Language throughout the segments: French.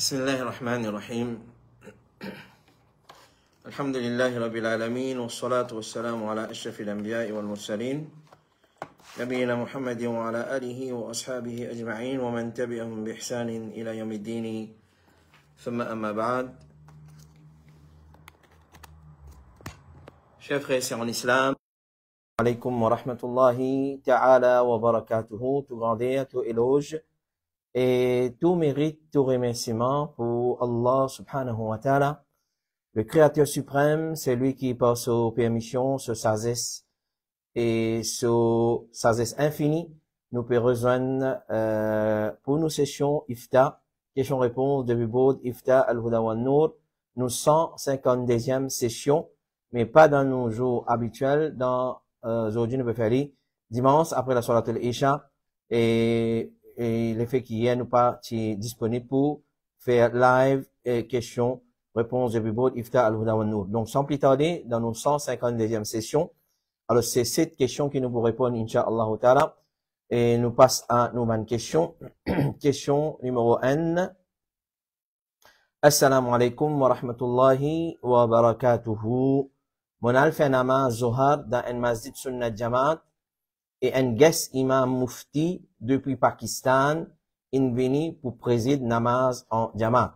بسم الله الرحمن الرحيم الحمد لله رب العالمين والصلاة والسلام على أشرف الأنبياء والمرسلين نبينا محمد وعلى آله وأصحابه أجمعين ومن تبعهم بإحسان إلى يوم الدين ثم أما بعد. Chers frères et sœurs en islam, alaikum wa rahmatullahi ta'ala wa barakatuhu, tout grandeur, tout éloge et tout mérite, tout remerciement pour Allah subhanahu wa ta'ala, le créateur suprême, c'est lui qui par sa permission, sa sagesse et sa sagesse infinie nous peut rejoindre pour nos sessions IFTA, questions-réponses de Bibod IFTA Al-Huda wa Nour, nos 152e session, mais pas dans nos jours habituels. Aujourd'hui, nous pouvons faire dimanche après la Salat al-Isha et l'effet qu'hier nous pas disponible pour faire live et questions, réponses de Bibod Ifta Al-Huda wa Nour. Donc, sans plus tarder, dans nos 152e session, alors c'est cette question qui nous vous répondre, Inch'Allah Ta'ala, et nous passe à nos bonnes questions. Question numéro 1. Assalamu alaikum wa rahmatullahi wa barakatuhu. Mon alpha namaz Zohar dans un masjid Sunnat Jamaat et un guest imam mufti depuis Pakistan venu pour présider namaz en Jamaat.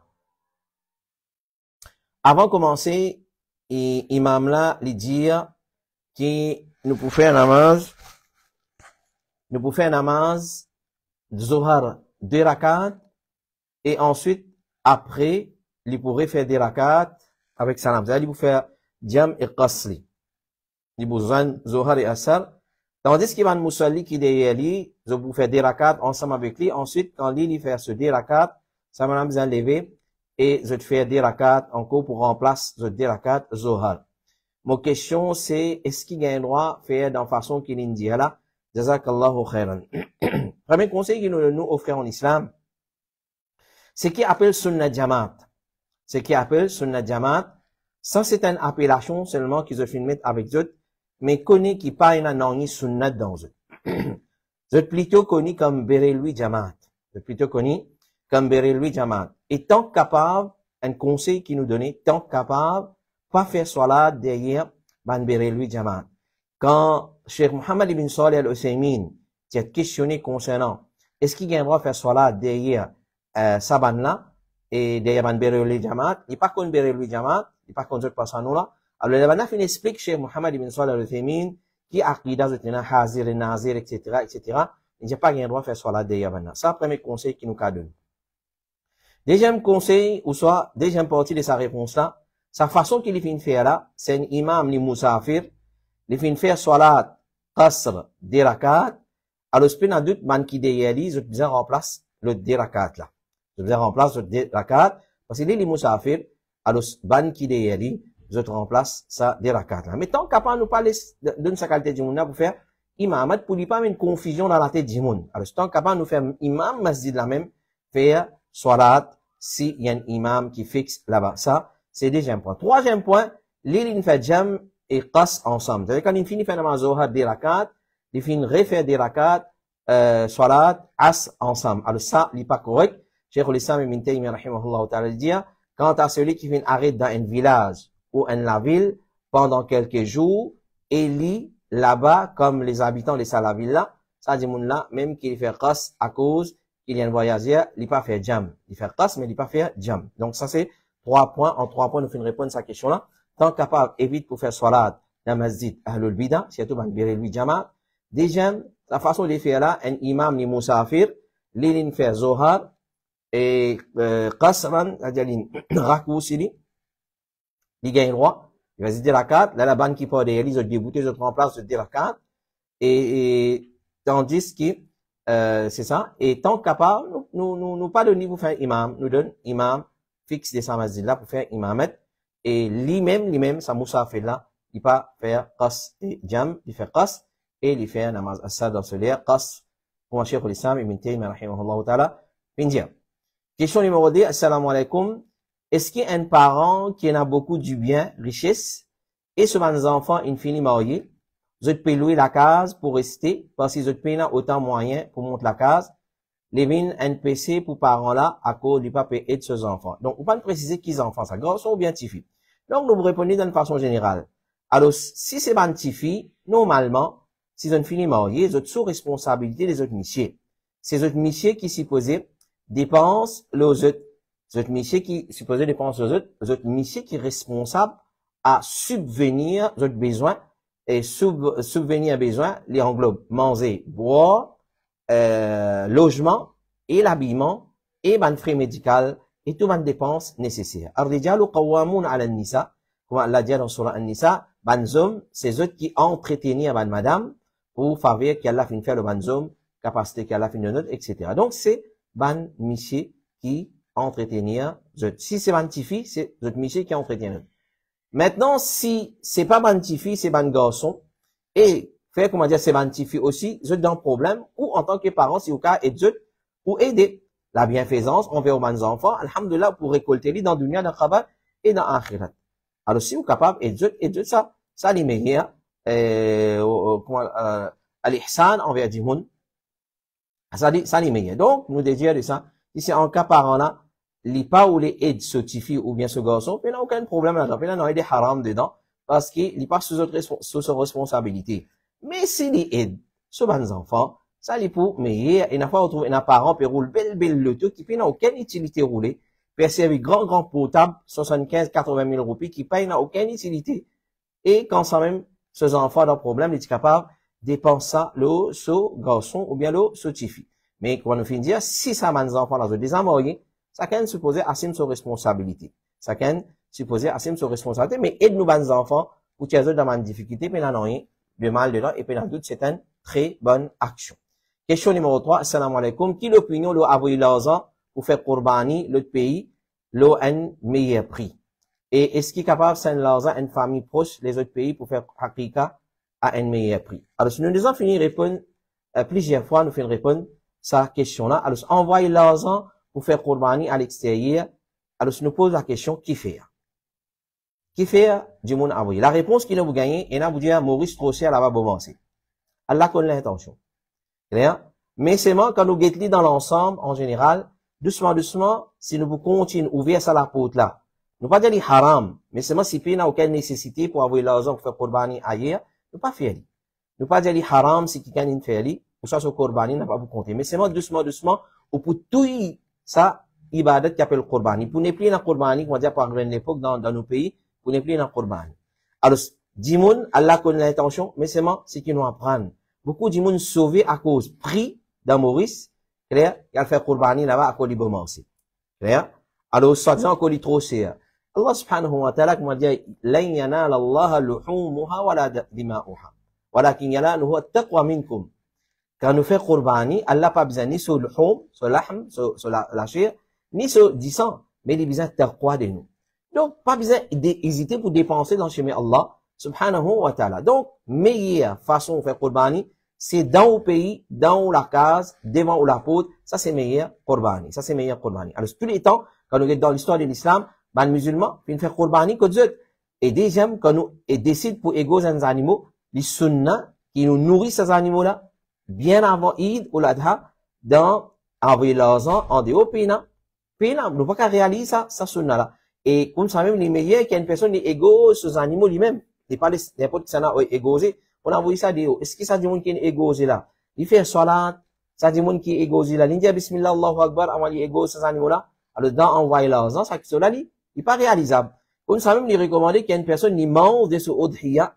Avant de commencer, imam là, lui dire que nous pouvons faire namaz Zohar 2 rakat et ensuite, après, il pourrait faire des rakat avec salam. C'est-à-dire, il peut faire Jam et Qasli. Il besoin Zohar et Asar. Tandis qu'il va nous musalli qui derrière lui, je vous faire des rakats ensemble avec lui. Ensuite, quand lui fait ce des rakats, ça m'a besoin de lever et je te fais des rakats encore pour remplacer ce des rakats Zohar. Mon question c'est, est-ce qu'il y a un droit de faire dans façon qu'il dit là? Jazakallahu khairan. Premier conseil qu'il nous offre en islam, c'est qui appelle Sunnat Jamaat. C'est qui appelle Sunnat Jamaat. Ça, c'est une appellation seulement qu'ils ont filmé avec eux, mais connu qui pas une nani sunnat dans eux. Vous êtes plutôt connu comme Berelui Jamaat. Vous êtes plutôt connu comme Berelui Jamaat. Et tant capable, un conseil qui nous donnait, tant capable, pas faire salat derrière ban Berelui Jamaat. Quand Cheikh Mohammed ibn Salih al-Uthaymin s'est questionné concernant, est-ce qu'il y a un droit de faire salat derrière sa ban là, et derrière ban Berelui Jamaat, il n'est pas connu Berelui Jamaat, il n'est pas connu par ça, là. Alors, le Banaf, il explique chez Mohammed ibn Salih al-Uthaymin, qui a aqida, hazir et nazir, etc., etc. Il n'y a pas un droit de faire salat derrière Banaf. Ça, premier conseil qu'il nous a donné. Deuxième conseil, ou soit, deuxième partie de sa réponse là, sa façon qu'il fait faire là, c'est un imam, li musafir, il fait faire salat, qasr, des rakat. Alors, c'est un doute, man qui derrière lui, je besoin remplace le des rakat là. Je besoin remplace le des rakat, parce qu'il est li musafir, alors, ban qui derrière lui, je te remplace ça des rakats là. Mais tant capable nous parler de sa qualité du monde pour faire imam, pour lui pas mettre une confusion dans la tête du monde. Alors, tant capable nous faire imam masjid la même, faire salat, si il y a un imam qui fixe là-bas. Ça, c'est deuxième point. Troisième point, il fait jam et qas ensemble. C'est-à-dire quand il finit faire namaz zohar des rakats, il finit refaire des rakats, salat, as ensemble. Alors ça, il n'est pas correct. Cheikh al-Islam ibn Taymiyyah rahimahullah ta'ala dit, quant à celui qui vient arrêter dans un village ou en la ville pendant quelques jours et lit là-bas comme les habitants de la ville là, ça dit là même qu'il fait qas à cause qu'il y a un voyageur, il pas faire jam. Il fait qas mais il pas faire jam. Donc ça c'est 3 points. En 3 points nous faisons répondre à cette question là. Tant capable évite pour faire salat dans masjid ahlul bida, surtout ban Berelui Jamaat. Deuxième, la façon de faire là, un imam ni musafir, il fait zohar et qasran, c'est-à-dire raccourci, il gagne droit, il va se dire la carte, là la bande qui part derrière, ils ont débouté, ils ont remplacé, ils ont dit la carte, et tandis que c'est ça, et tant capable, nous pas donner pour faire imam, nous donne imam fixe de sa masjid là pour faire imamet, et lui-même, sa moussa fait là, il pas faire qas et jam, il fait qas, et il fait namaz as-sad dans ce l'air, qas, pour un cheikh al-Islam, ibn Taymiyyah, rahimahullah ta'ala, finir. Question numéro 2, assalamu alaikum. Est-ce qu'il y a un parent qui en a beaucoup du bien, richesse, et ce les enfants, ils finissent mariés, vous peux louer la case pour rester, parce qu'ils ont autant moyen pour monter la case, les vins NPC pour parents là, à cause du pape et de ses enfants. Donc, on va préciser qui enfants, ça, garçon ou bien petite fille. Donc, nous vous répondez d'une façon générale. Alors, si c'est une petite fille, normalement, si une fille mariée, c'est sous responsabilité des autres messieurs. C'est les autres messieurs qui supposés dépensent les autres. Les autres messieurs qui supposés dépensent les autres messieurs qui sont responsables à subvenir aux autres besoins et subvenir aux besoins, les englobe manger, boire, logement et l'habillement et ban frais médical et tout ban dépenses nécessaires. Ar-rijalu qawwamun 'ala an-nisa, comme Allah dit dans surah An-Nisa, ban hommes, c'est eux qui entretenir ban madame pour faveur qu'Allah fin faire le ban homme, capacité qu'Allah fin donner, etc. Donc c'est ban monsieur qui entretenir. Si c'est ban tifi, c'est autres monsieur qui entretenir. Maintenant, si c'est pas ban tifi, c'est ban garçon et faire, comment dire, c'est ban tifi aussi, vous êtes dans le problème, ou en tant que parents, si vous cas aider, ou aider la bienfaisance envers vos enfants, alhamdulillah, pour récolter les dans le dunya, dans le khabar et dans l'akhirat. Alors, si vous êtes capable aider ça les meilleurs, al-ihsan envers du monde, ça les meilleurs. Donc, nous dédions de ça, si c'est en cas parent là, les pas ou les aides ce tifi ou bien ce garçon, il n'y a aucun problème là-dedans, il n'y a des haram dedans, parce qu'il n'est pas sous sa responsabilité. Mais si les aide, ce bon enfant, ça les pour meilleur, et n'a pas retrouvé un parent, puis roule belle le tout, qui n'a aucune utilité rouler, puis servir grand potable, 75, 80 000 roupies, qui paye n'a aucune utilité. Et quand ça même, ce enfant a un problème, il est capable de dépenser ce garçon, ou bien ce tifi. Mais, quand on finit dire, si ça bon enfant là, des amoureux, ça can supposer assumer sa responsabilité. Ça can supposer assumer sa responsabilité, mais aide nous bon enfants, pour qu'ils aient dans une difficulté, mais là, rien de mal dedans, et puis dans doute, c'est une très bonne action. Question numéro 3, assalamu alaikum. Qui l'opinion, l'eau a voulu l'argent pour faire Qurbani, l'autre pays, l'eau a un meilleur prix? Et est-ce qu'il est capable de faire l'argent à une famille proche, les autres pays, pour faire Hakika à un meilleur prix? Alors, si nous devons finir répondre, plusieurs fois, nous faisons répondre sa question-là. Alors, envoyer l'argent pour faire Qurbani à l'extérieur. Alors, si nous posons la question, qui fait? Qui fait du monde envoyé? La réponse qu'il a vous gagner, et là vous dire Maurice Trochet là-bas commencer. Allah connaît l'intention. Clair? Mais seulement quand nous guettons dans l'ensemble, en général, doucement, si nous continuons ouvrir ça la porte là, nous pas dire les haram, mais seulement si il n'y a aucune nécessité pour avoir l'argent pour faire Qurbani ailleurs, nous pas faire. Nous pas dire les haram si quelqu'un ne fait li, pour ça ce Qurbani n'a pas vous compter. Mais seulement doucement, ou pour tout ça, ibadat qui appelle Qurbani. Pour ne plus dans Qurbani, on dire par l'époque dans nos pays, pour ne plus dans Qurbani. Alors, Dimoun, Allah connaît l'intention, mais seulement c'est qu'ils nous apprennent. Beaucoup Dimoun sauvés à cause prix dans Maurice, clair, il a fait Qurbani là-bas à cause du bon clair? Alors, soi-disant, à cause du trop cher. Allah subhanahu wa ta'ala, comme dit, lan yanala Allah luhumuha wala dima'uha. Walakin yanaluhu at-taqwa minkum. Quand nous faisons Qurbani, Allah pas besoin ni sur le hum, sur l'ahm, sur la chair, ni sur du sang, mais il a besoin de taqwa de nous. Donc, pas besoin d'hésiter pour dépenser dans le chemin Allah, subhanahu wa ta'ala. Donc, meilleure façon de faire Qurbani, c'est dans le pays, dans la case, devant la porte, ça c'est meilleur Qurbani. Ça c'est meilleur Qurbani. Alors, tous les temps, quand nous regardons dans l'histoire de l'islam, les musulmans, ils font Qurbani que Dieu. Et deuxième, quand nous décidons pour égaux les animaux, les sunnah, qui nous nourrissent ces animaux-là, bien avant Eid ou l'Adha, dans envoyer l'argent en dehors pays, nous pas qu'à réaliser ça sunnah-là. Et comme ça même, les meilleurs, qu'il y a une personne qui est égaux sur les animaux lui-même. Il pas n'importe qui s'en a égosé. On a envoyé ça dehors. Est-ce que ça dit monde qui est égosé là? Il fait salat, ça dit monde qui est égosé là. Il dit bismillah, Allahu Akbar, avant il égose ces animaux-là. Alors, dans envoyer l'argent, ça qui là, il n'est pas réalisable. Comme ça même, il recommandé qu'il y a une personne qui mange de ce udhiya,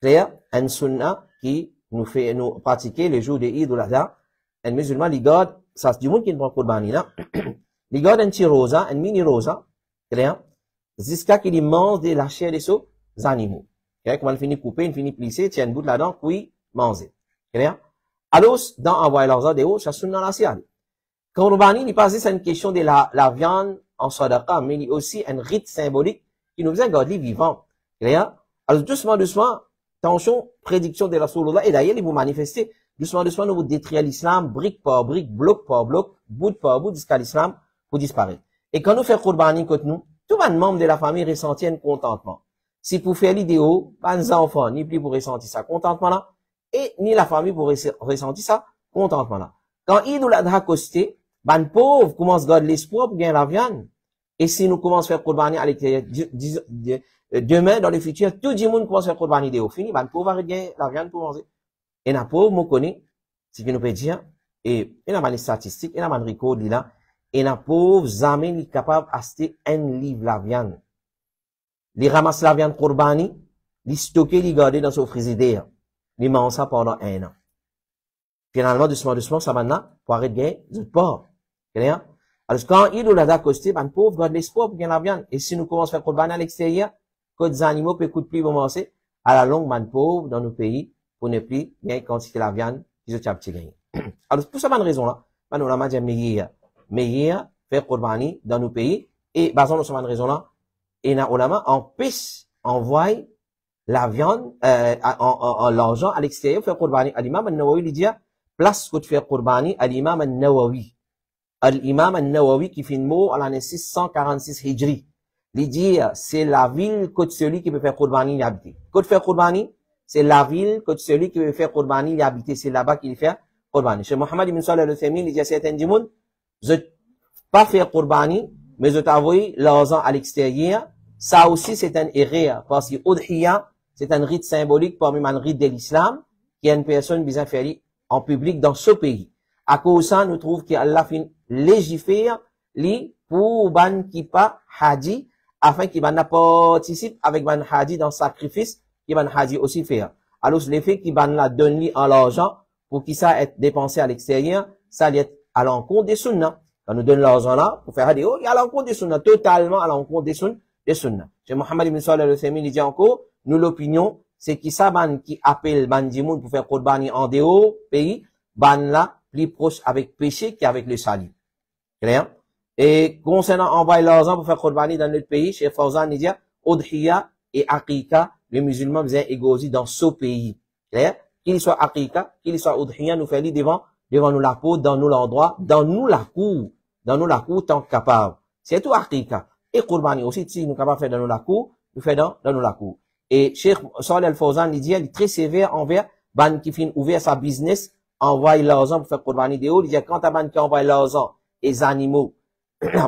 clair, un sunnah qui nous fait, nous pratiquer les jours de Eid ou l'Adha. Un musulman, il garde, ça c'est du monde qui ne prend pas de bani là. Il garde un petit rosa, un mini rosa, clair, jusqu'à qu'il mange de la chair de ces animaux. Clair, comment il finit couper, il finit plisser, tient une bout là-dedans, puis manger. Clair? Alors, dans envoyer l'argent de haut, ça sunna la siade. Qurbani, il passe, c'est une question de la viande en sadaqa, mais il y a aussi un rite symbolique qui nous vient garder vivant. Clair? Alors, doucement, attention, prédiction de la Rasulullah, et d'ailleurs, il vous manifester. Doucement, nous vous détruire l'islam, brique par brique, bloc par bloc, bout par bout, jusqu'à l'islam, pour disparaître. Et quand nous faisons Qurbani contre nous, tout le membre de la famille ressentit un contentement. Si pour faire l'idéo, pas les enfants, ni plus pour ressentir ça contentement là, et ni la famille pour ressentir ça contentement là. Quand Eid ou Adha costé, ban pauvre commence à garder l'espoir pour gagner la viande. Et si nous commençons à faire Qurbani à l'extérieur, demain, dans le futur, tout le monde commence à faire Qurbani de haut. Fini, ban pauvre va gagner la viande pour manger. Et la pauvre, moi connais, ce que nous peut dire, et il y a des statistiques, il y a des records là, et la pauvre, jamais il est capable d'acheter un livre la viande. Il ramasse la viande Qurbani, il stocke, il garde dans son frigidaire. Il mange ça pendant 1 an. Finalement, doucement, ça maintenant, pour arrêter de gagner, vous pas. Alors, quand il ou l'adha costé, ben, pauvre, garde l'espoir pour gagner la viande. Et si nous commençons à faire Qurbani à l'extérieur, que des animaux peuvent coûter plus pour manger, à la longue, ben, pauvre, dans nos pays, pour ne plus gagner quantité la viande, ils ont petit gagné. Alors, pour cette bonne raison-là, ben, nous, on a dit meilleur, faire Qurbani dans nos pays, et, basant sur cette bonne raison-là, et, na, ulama, empêche, envoie la viande, l'argent à l'extérieur, faire Qurbani. L'imam al-Nawawi, il dit, place que tu fais Qurbani à l'imam al-Nawawi. L'imam al-Nawawi qui fait le mot à l'année 646 Hijri. Il dit, c'est la ville que celui qui peut faire Qurbani y habiter. Que tu fais Qurbani, c'est la ville que celui qui peut faire Qurbani y habiter. C'est là-bas qu'il fait Qurbani. Chez Mohammed ibn Salih al-Uthaymeen, il dit à certains du monde, je pas faire Qurbani, mais je t'avoue l'argent à l'extérieur. Ça aussi, c'est un erreur. Parce que Udhiya, c'est un rite symbolique parmi les rites de l'islam, qui a une personne bien faire en public dans ce pays. À cause de ça, nous trouvons qu'Allah fait légifère li pour ban qui pas haji, afin qu'il ban participe avec ban haji dans le sacrifice, qui ban haji aussi faire. Alors, l'effet qui ban la donne li en l'argent, pour qu'il ça être dépensé à l'extérieur, ça est à l'encontre des sunnah. Quand nous donne l'argent là, pour faire haji, il y a l'encontre des sunnah, totalement à l'encontre des sunnah. Chez Mohammed ibn Salih al-Uthaymeen, il dit encore, nous l'opinion, c'est qui ça ban qui appelle ban dimoun pour faire Qurbani en dehors pays, ban là, plus proche avec péché qu'avec le salut. Clair? Et concernant envoyer l'argent pour faire Qurbani dans notre pays, chez Fawzan, il dit, Udhiya et Aqiqa, les musulmans besoin égoïstes dans ce pays. Clair? Qu'il soit Aqiqa, qu'il soit Udhiya, nous fait devant nous la peau, dans nous l'endroit, dans nous la cour, tant que capable. C'est tout Aqiqa. Et Qurbani aussi, si nous capables de faire dans nous la cour, nous fait dans nous la cour. Et Cheikh Salih al-Fawzan, il dit, il est très sévère envers ban qui fin ouvert sa business, envoie l'argent pour faire Qurbani de haut. Il dit, quand ta ban qui envoie l'argent et les animaux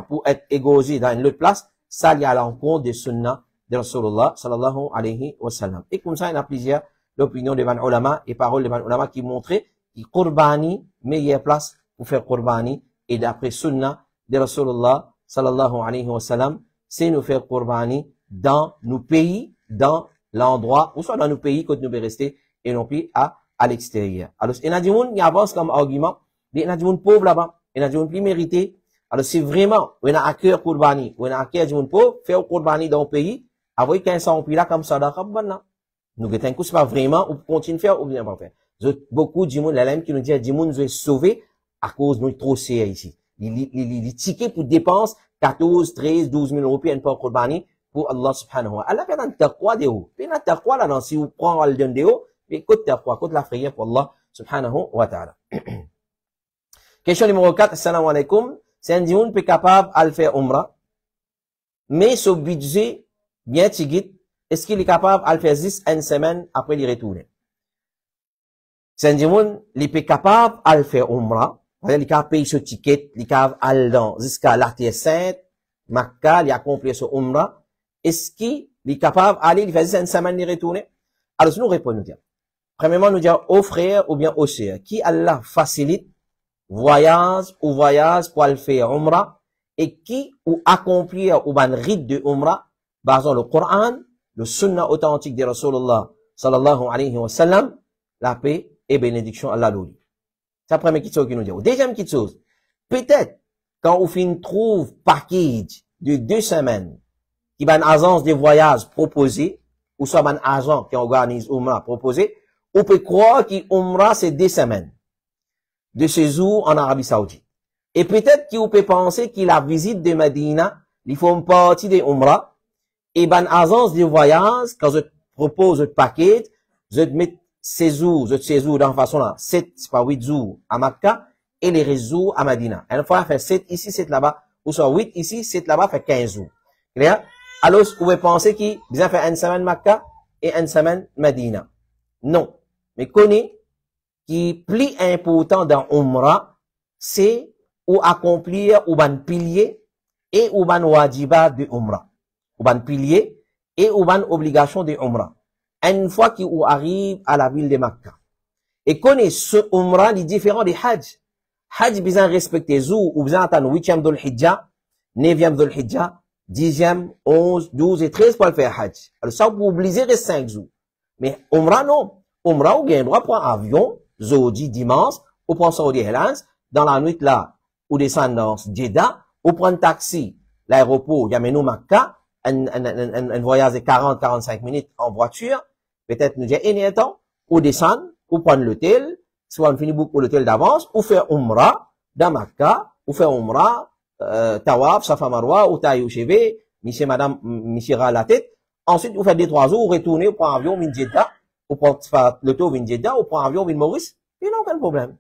pour être égosés dans une autre place, ça y a l'encontre des sunnah de Rasulullah sallallahu alayhi wa sallam. Et comme ça, il y a plusieurs opinions de ban ulama et paroles de ban ulama qui montraient que Qurbani, meilleure place pour faire Qurbani, et d'après sunnah de Rasulullah sallallahu alayhi wa sallam, c'est nous faire Qurbani dans nos pays, dans l'endroit, ou soit dans nos pays que nous devons rester, et non plus à l'extérieur. Alors, il y a des gens qui avancent comme argument, mais il y a des gens pauvres là-bas, il y a des gens plus mérités. Alors, c'est vraiment, on a à cœur Qurbani, on a à cœur des gens pauvres, faire Qurbani dans le pays, avec 1500 pays là, comme ça, là. Nous, c'est pas vraiment, ou continue faire, ou bien pas faire. Beaucoup de gens, la qui nous dit, des gens nous ont sauvés à cause de nous trop serrés ici. Les tickets pour dépenses, 14, 13, 12 000 euros, puis pour Qurbani, pour Allah subhanahu wa ta'ala. Allah, peut taqwa de haut. Puis, taqwa là, si vous prenez le don de haut, mais côte taqwa, côte la prière pour Allah subhanahu wa ta'ala. Question numéro 4, assalamu alaikum. C'est un dimoun peut capable à le faire umrah, mais ce budget, bien tigit, est-ce qu'il est capable à le faire 10 une semaine après l'y retourner? C'est un dimoun, il peut capable à le faire umrah, il est capable de payer ce ticket, il est capable à aller jusqu'à l'artère sainte, Makkah, il a accompli ce umrah. Est-ce qu'il est capable d'aller, il fait une semaine, il retourner? Alors, si nous répondons, nous dire. Premièrement, nous dire aux frères ou bien aux sœurs, qui Allah facilite voyage pour aller faire umrah, et qui ou accomplir ou ban rite de umrah, basant le Coran, le sunnah authentique de Rasulullah, sallallahu alayhi wa sallam, la paix et bénédiction Allah l'ouli. C'est la première question qui nous dit. Deuxième question, peut-être, quand on fin trouve package de 2 semaines, qui ban agence de voyage proposé, ou soit ban agent qui organise umrah proposé, on peut croire que umrah c'est 2 semaines de séjour en Arabie Saoudite. Et peut-être qu'on peut penser que la visite de Medina, il faut une partie de umrah, et ban agence de voyage, quand je propose un paquet, je mets séjour dans la façon là, 7, c'est pas 8 jours à Makkah, et les réseaux à Medina. Une fois, fait 7 ici, 7 là-bas, ou soit 8 ici, 7 là-bas, fait 15 jours. Clair? Alors, vous pouvez penser qu'il vient faire une semaine Makkah et une semaine Medina. Non. Mais connais qui plus important dans Umrah, c'est ou accomplir ou ban pilier et ou ban wajiba de umrah. Ou ban pilier et ou ban obligation de umrah. Une fois qu'il arrive à la ville de Makkah. Et connaît ce umrah, les différents des hajj. Hajj besoin respecter zou ou besoin attendre 8e dhul hijja, 9e dhul hijja, 10e, 11, 12 et 13 pour le faire hajj. Alors ça, vous obligez les 5 jours. Mais umrah, non. Umrah, vous avez droit pour un avion, jeudi, dimanche, ou prendre Saudi Airlines, dans la nuit là, ou descendre dans Jeddah, ou prendre taxi, l'aéroport, Yameno Makkah, un voyage de 40-45 minutes en voiture, peut-être nous dire un temps, ou descendre, ou prendre l'hôtel, soit on finit beaucoup l'hôtel d'avance, ou faire umrah, dans Makkah, ou faire umrah, tawaf, safa marwa, ou taille au chevet, monsieur, madame, monsieur la tête. Ensuite, vous faites des 3 jours, vous retournez, vous prenez un avion, vous Jeddah, vous prenez le tour, vous Jeddah, vous prenez un avion, vous Maurice. Il n'y a aucun problème.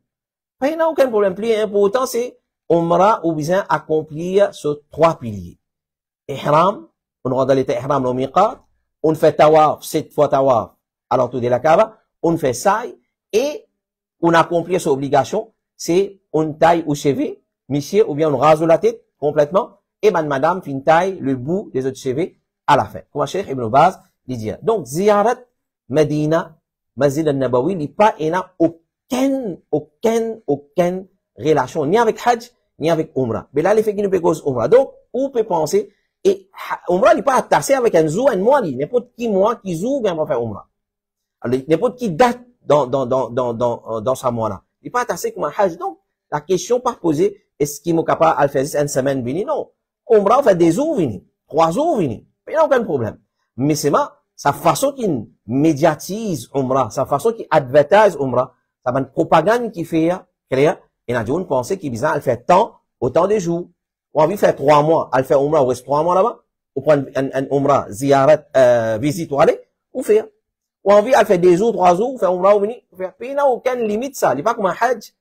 Il n'y a aucun problème. Plus important, c'est umrah ou bien accomplir ce 3 piliers. Ihram, on rentre dans l'état ihram, le miqat, on fait tawaf, 7 fois tawaf, à l'entour de la Kaaba, on fait saï, et on accomplit cette obligation, c'est on taille au cheveux, monsieur, ou bien on rase la tête complètement, et madame fin taille le bout des autres cheveux à la fin. Comme Cheikh Ibn Baz dit dire. Donc, ziyarat Medina, Masjid al-Nabawi, il n'y a pas aucune relation, ni avec Hajj, ni avec Umrah. Mais là, les faits qui nous peut cause Umrah. Donc, on peut penser, et Umrah n'est pas attaché avec un zou, un mois, n'importe qui mois qui zou, bien va faire Umrah. N'importe qui date dans sa mois là. Il n'est pas attaché comme un Hajj. Donc, la question pas posée, est-ce qu'il est capable de faire une semaine vini? Non. Umrah fait des jours vini, 3 jours vini. Il n'y a aucun problème. Mais c'est sa façon qu'il médiatise Umrah, sa façon qu'il advertise Umrah, sa bonne propagande qu'il fait, créer, et n'a on pensait qu'il besoin, elle fait tant, autant de jours. On a envie de faire 3 mois, elle fait Umrah, on reste 3 mois là-bas, ou prendre un Umrah, ziyarat, visite ou aller, ou faire. Ou envie, elle fait 2 jours, 3 jours, ou faire Umrah ou venir, ou faire. Puis il n'y a aucune limite ça, il n'est pas comme un Hajj.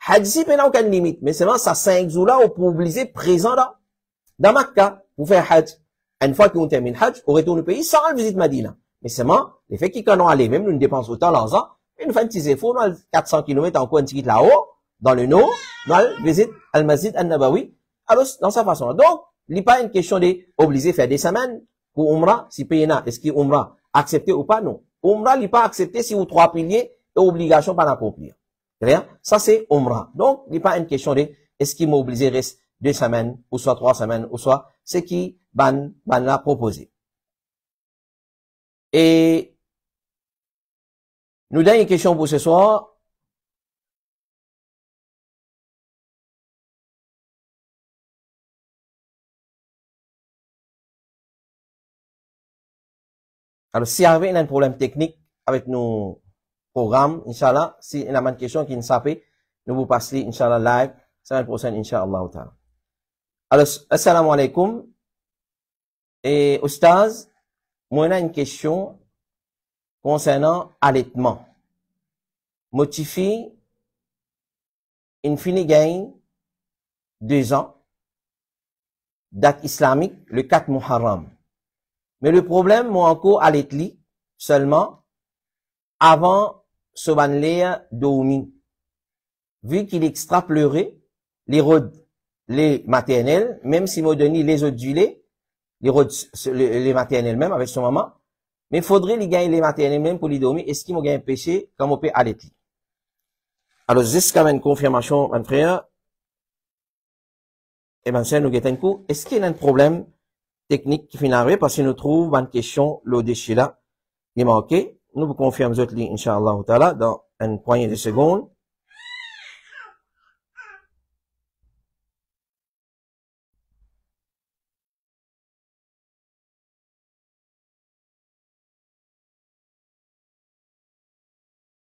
Hajj, il n'y a aucune limite. Mais c'est ça 5 jours là, on peut obliger présent là, dans Makkah, pour faire Hajj. Une fois qu'on termine Hajj, on retourne au pays sans la visite Madina. Mais c'est les faits qui, quand on allait, même nous dépensons autant l'argent, et nous faisons un petit effort, nous 400 km encore un petit là-haut, dans le nord, nous visite al-Masjid al-Nabawi, alors, dans sa façon. Donc, il n'est pas une question d'obliger à faire des semaines pour Umrah, si payena, est-ce qu'il Umrah accepté ou pas, non. Umrah, il n'est pas accepté si vous 3 piliers et obligation pas d'accomplir. Clair? Ça, c'est Umrah. Donc, il n'est pas une question de, est-ce qu'il m'a obligé reste 2 semaines, ou soit 3 semaines, ou soit, c'est qui, ban l'a proposé. Et, nous avons une question pour ce soir. Alors, s'il y avait un problème technique avec nos programmes, Inch'Allah, si il y a une question qui ne s'appelle, nous vous passerons, Inch'Allah, live, semaine prochaine, Inch'Allah. Alors, assalamu alaikum. Et, Oustaz, moi, on a une question concernant allaitement. Motifi, une fini gain 2 ans, date islamique, le 4 Muharram. Mais le problème, moi encore, allaitli, seulement, avant ce banlea d'Oumi. Vu qu'il extraplerait les maternelles, même si m'a donné les autres du lait, les maternelles même avec son maman, mais il faudrait les gagner les maternelles même pour les dormir. Est-ce qu'il m'a gagné un péché comme on peut allaiter? Alors, jusqu'à une confirmation, mon frère, et ben, c'est nous guettons un coup. Est-ce qu'il y a un problème technique qui finit arriver parce que nous trouvons une question, le déchet là, il est manqué. Nous vous confirmons autres lignes, Inch'Allah, dans une poignée de secondes.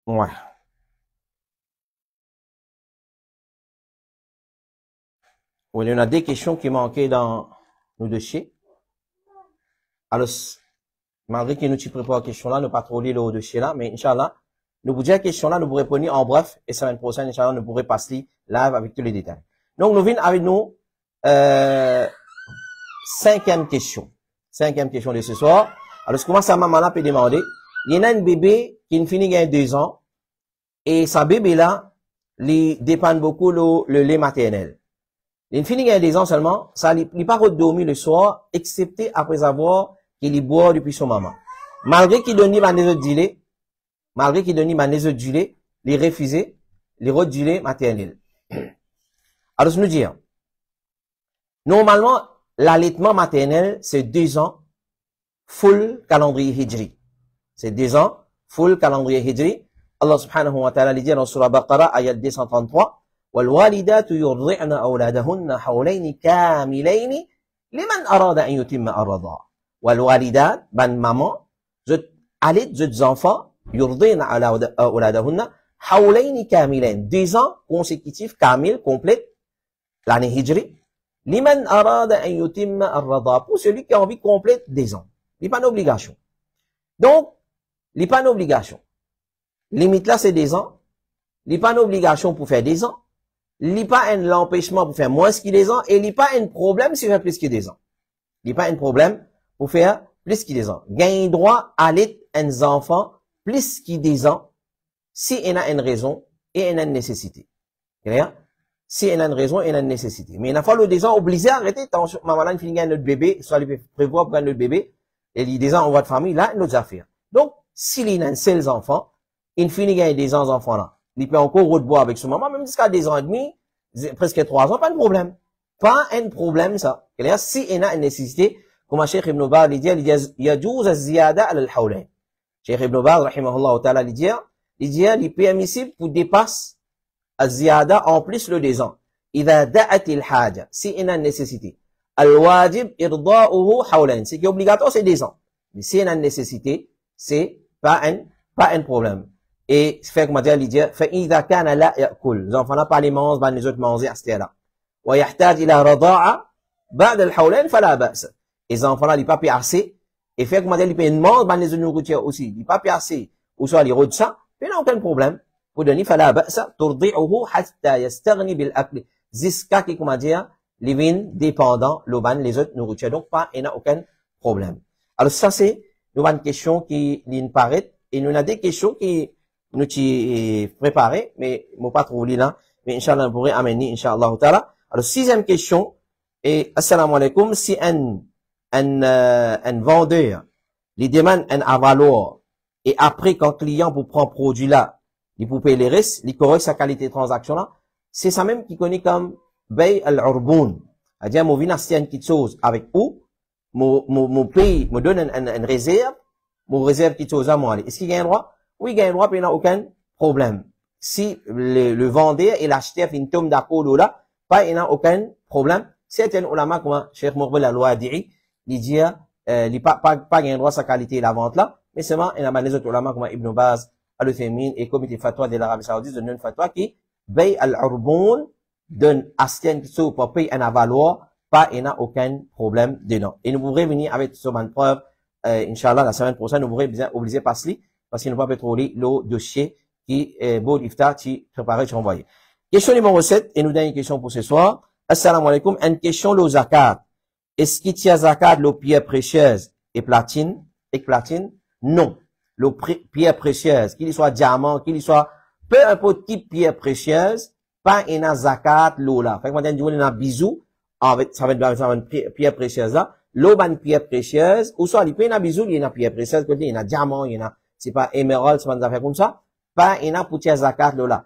Ouais. Oui, il y en a des questions qui manquaient dans nos dossiers. Alors, malgré que nous tu préparons la question là, nous pas trop lire le dossier là, mais Inch'Allah, nous vous dire la question là, nous vous répondre en bref, et semaine prochaine, Inch'Allah, nous pourrons passer live avec tous les détails. Donc, nous venons avec nous, 5e question. 5e question de ce soir. Alors, comment ça maman là peut demander? Il y en a un bébé qui finit gagne 2 ans, et sa bébé là, li dépend beaucoup le lait maternel. Il finit il y a des ans seulement, ça il pas dormir le soir, excepté après avoir qu'il boit depuis son maman. Malgré qu'il donne des autres du lait, malgré qu'il donne des autres du lait, les refuser, les autres du lait maternel. Alors, je nous dis, normalement, l'allaitement maternel, c'est 2 ans, full calendrier hijri. C'est 2 ans, full calendrier hijri. Allah subhanahu wa ta'ala dit dans Surah Baqarah, ayat 233, والوالدات يرضعن أولادهن حولين كاملين لمن أراد أن يتم الرضاعة. والوالدات, ban maman, allaitent des enfants, يرضعن أولادهن حولين كاملين, 2 ans consécutifs, kamil, complète, l'année hijri. Liman arada an yutimma ar-rada, pour celui qui a envie complète 2 ans. Il n'y a pas d'obligation. Donc, il n'y a pas d'obligation. Limite là, c'est 2 ans. Il n'y a pas d'obligation pour faire 2 ans. Il n'y a pas un empêchement pour faire moins que 2 ans. Et il n'y a pas un problème si on fait plus que 2 ans. Il n'y a pas un problème pour faire plus que 2 ans. Gagne droit à aller un enfant plus que 2 ans si il a une raison et il a une nécessité. Clair? Si il a une raison et il a une nécessité. Mais il a fallu 2 ans obligé à arrêter. Maman là, il finit notre bébé, soit il prévoit pour notre bébé. Et il dit 2 ans en voie de famille, là, une autre affaire. Donc, s'il a un seul enfant, il finit gagner 2 ans enfants là. Il peut encore route boire avec son maman, même jusqu'à 2 ans et demi, presque 3 ans, pas de problème. Pas un problème, ça. C'est-à-dire, si il a une nécessité, comme Cheikh Ibn Baz dit, il y a 12 ziyada al hawlain. Cheikh Ibn Baz, rahimahullah ta'ala, il dit, il est permissible pour dépasser ziyada en plus le 2 ans. إذا دعت الحاجة, si il a une nécessité. Al-wajib irda'uhu hawlain. C'est qui est obligatoire, c'est 2 ans. Mais si il a une nécessité, c'est pas un problème. Et fait comme dire, il dit, فإذا كان لا يأكل, les enfants n'ont pas les mangent, ben les autres manger à ce là. ويحتاج إلى رضاعة بعد الحولين فلا بأس. Les enfants là, ils pas assez. Et fait comme dire, ils peuvent manger, ben les autres nourritures aussi. Ils pas assez. Ou soit les routes ça, mais il n'y a aucun problème. Pour donner, فلا بأس ترضعه حتى يستغني بالأكل. Jusqu'à qui, comment dire, les vins dépendants, le ban, les autres nourritures. Donc, pas, il n'y a aucun problème. Alors, ça, c'est, nous avons une question qui nous paraît, et nous avons des questions qui nous préparées, mais, nous pas trop là, mais, Inch'Allah, on pourrait amener, Inch'Allah, ta'ala. Alors, 6e question, et, assalamu alaikum, si un vendeur, lui demande un avaloir, et après, quand le client vous prend produit là, il peut payer les risques, il corrige sa qualité de transaction là, c'est ça même qui connaît comme bay al-urboun. C'est-à-dire, mon vin acheter une petite chose avec vous, mon pays me donne une réserve, mon réserve petite chose à moi. Est-ce qu'il y a un droit? Oui, il y a un droit, mais il n'y a aucun problème. Si le vendeur et l'acheteur fait une tombe d'accord là, pas, il n'y a aucun problème. Certains ulama, comme Cheikh Mourbel al-Wadi'i, il dit, il pas un droit sa qualité de la vente là, mais seulement, il y a les autres ulama, comme Ibn Baz, Al-Uthaymin et comité fatwa de l'Arabie Saoudite, de une fatwa qui, bay al-urboun, donne acheter une chose pour payer un avaloir, pas, il n'y a aucun problème dedans. Et nous pourrons venir avec ce bonne preuve, Inch'Allah, la semaine prochaine, nous pourrons bien obliger passer, parce qu'il ne peut pas trop le dossier qui est beau d'iftar, qui préparé, qui envoyé. Question numéro 7, et nous donnons une question pour ce soir. Assalamu alaikum, une question le zakat. Est-ce qu'il y a zakat le pierre précieuse et platine? Non. Le pierre précieuse, qu'il soit diamant, qu'il soit peu importe qui pierre précieuse, pas une zakat l'eau là. Fait que maintenant, on a bisou, avec, ça va être une pierre précieuse là. L'eau, une pierre précieuse, ou soit, il y a un bisou, il y a une pierre précieuse, il y a un diamant, il y a, c'est pas émeraude, c'est pas une affaire comme ça. Pas une pour tirer zakat l'eau là.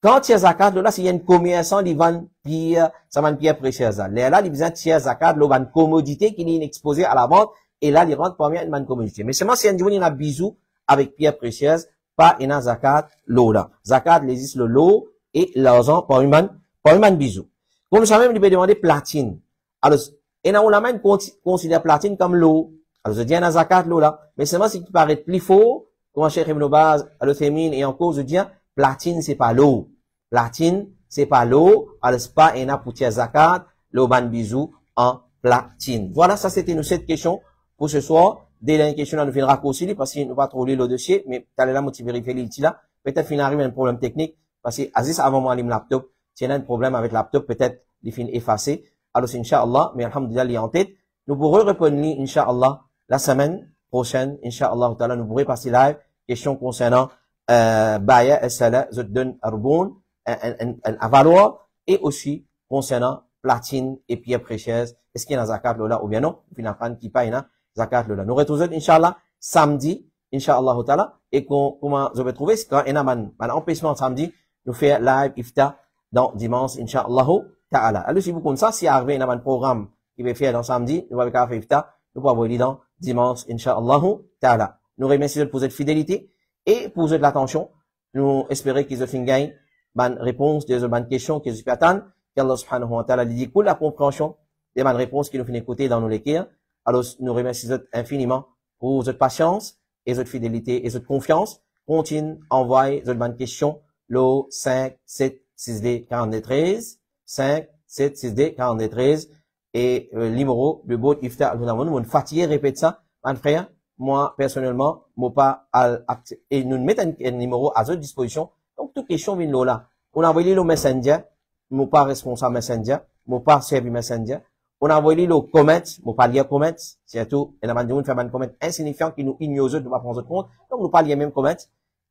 Quand il y a zakat l'eau là, s'il y a une commerçant, il vend pierre, ça va une pierre précieuse là. Là, il vient tirer zakat l'eau, une commodité qui est exposée à la vente, et là, il rentre parmi une bonne commodité. Mais seulement si il y a un bisou avec pierre précieuse, pas une zakat l'eau là. Zakat existe le lot et l'argent par une bisou. Comme ça même, il peut demander platine. Alors, et on la considère platine comme l'eau. Alors, je dis un zakat l'eau là. Mais seulement ce qui paraît plus faux, comme Cheikh Ibn Baz, Al-Uthaymin et encore, je dis, platine c'est pas l'eau. Platine c'est pas l'eau. Alors, c'est pas une pour tirer zakat, l'eau ban bisou en platine. Voilà, ça c'était nos 7 questions pour ce soir. Dès la question, on nous fait le raccourci, parce qu'il ne va pas trop lire le dossier, mais t'as là, moi, tu vérifies l'outil là. Peut-être qu'il arrive un problème technique, parce que, Aziz, avant moi, le laptop, s'il y a un problème avec le laptop, peut-être, il finit effacé. Alors, c'est Inch'Allah, mais alhamdulillah, il est en tête. Nous pourrons répondre, Inch'Allah, la semaine prochaine, Inch'Allah, nous pourrons passer live, question concernant, Baya, Essala, Zudun, Arboun, un valeur, et aussi concernant platine et pierres précieuses, est-ce qu'il y a un zakat là ou bien non, puis n'apprendre qui pas un zakat là. Nous retrouvons Inch'Allah samedi, Inch'Allah ta'ala, et comment je vais trouver, c'est quand il y a un empêchement samedi, nous faire live iftar dans dimanche, Inch'Allah ta'ala. Alors si vous connaissez ça, si arrivé un programme qui va faire dans samedi, nous allons faire iftar, nous pouvons aller dans dimanche, Inch'Allah ta'ala. Nous remercions pour votre fidélité et pour votre attention. Nous espérons qu'ils ont gagné une réponse, des bonnes questions qu'ils ont pu attendre. Qu'Allah subhanahu wa ta'ala dit pour la compréhension des bonnes réponses qui nous finissent écouter dans nos lectures. Alors, nous remercions infiniment pour votre patience et votre fidélité et votre confiance. Continue, envoyez votre bonnes questions, le 5, 7, 6D, 42, 13, 5, 7, 6D, 42, 13, et le numéro de Boat Iftar, nous avons fatigué, répète ça, mon frère, moi, personnellement, moi pas, et nous mettons un numéro à votre disposition. Donc, toute question vient là. On a envoyé le messenger, moi pas responsable messenger, moi pas servi messenger. On a envoyé le comment, moi pas lire comment, surtout, et la manière de faire un comment insignifiant qui nous ignore, de pas prendre compte. Donc, nous pas lire même comment.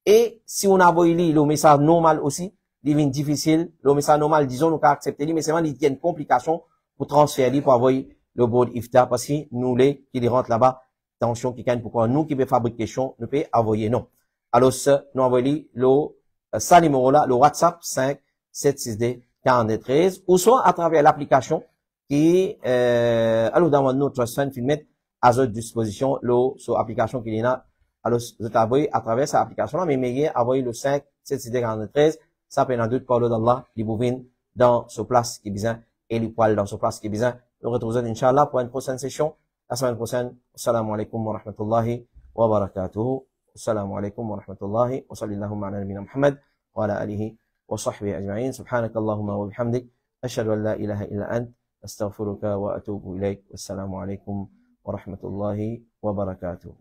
Et si on a envoyé le message normal aussi, il devient difficile. Le message normal, disons, nous pas accepter, mais c'est vraiment, il y a une complication pour transférer, pour envoyer le board iftar, parce que nous, les, qui rentrent là-bas, attention, qui gagne pourquoi nous, qui peut fabriquer question, nous peut envoyer non. Alors, nous envoyons ça numéro là, le WhatsApp 5 76D 4213, ou soit à travers l'application qui, alors dans notre chaîne filmette à votre disposition, sur l'application qui est là. Alors, vous envoyez à travers cette application-là, mais envoyez le 5 76D 4213, ça peut en doute par d'Allah, les bouvines dans ce place qui est bien, et les poils dans ce place qui est bien. Nous retrouvons, Inch'Allah, pour une prochaine session. La semaine prochaine. Assalamu alaikum wa rahmatullahi wa barakatuhu. Assalamu alaikum wa rahmatullahi wa sallallahu ala nabina Muhammad wa ala alihi wa sahbihi ajma'in. Subhanaka Allahumma wa bihamdik. Ashhadu an la ilaha illa ant. Astaghfiruka wa atubu ilayk. Wassalamu alaikum wa rahmatullahi wa barakatuhu.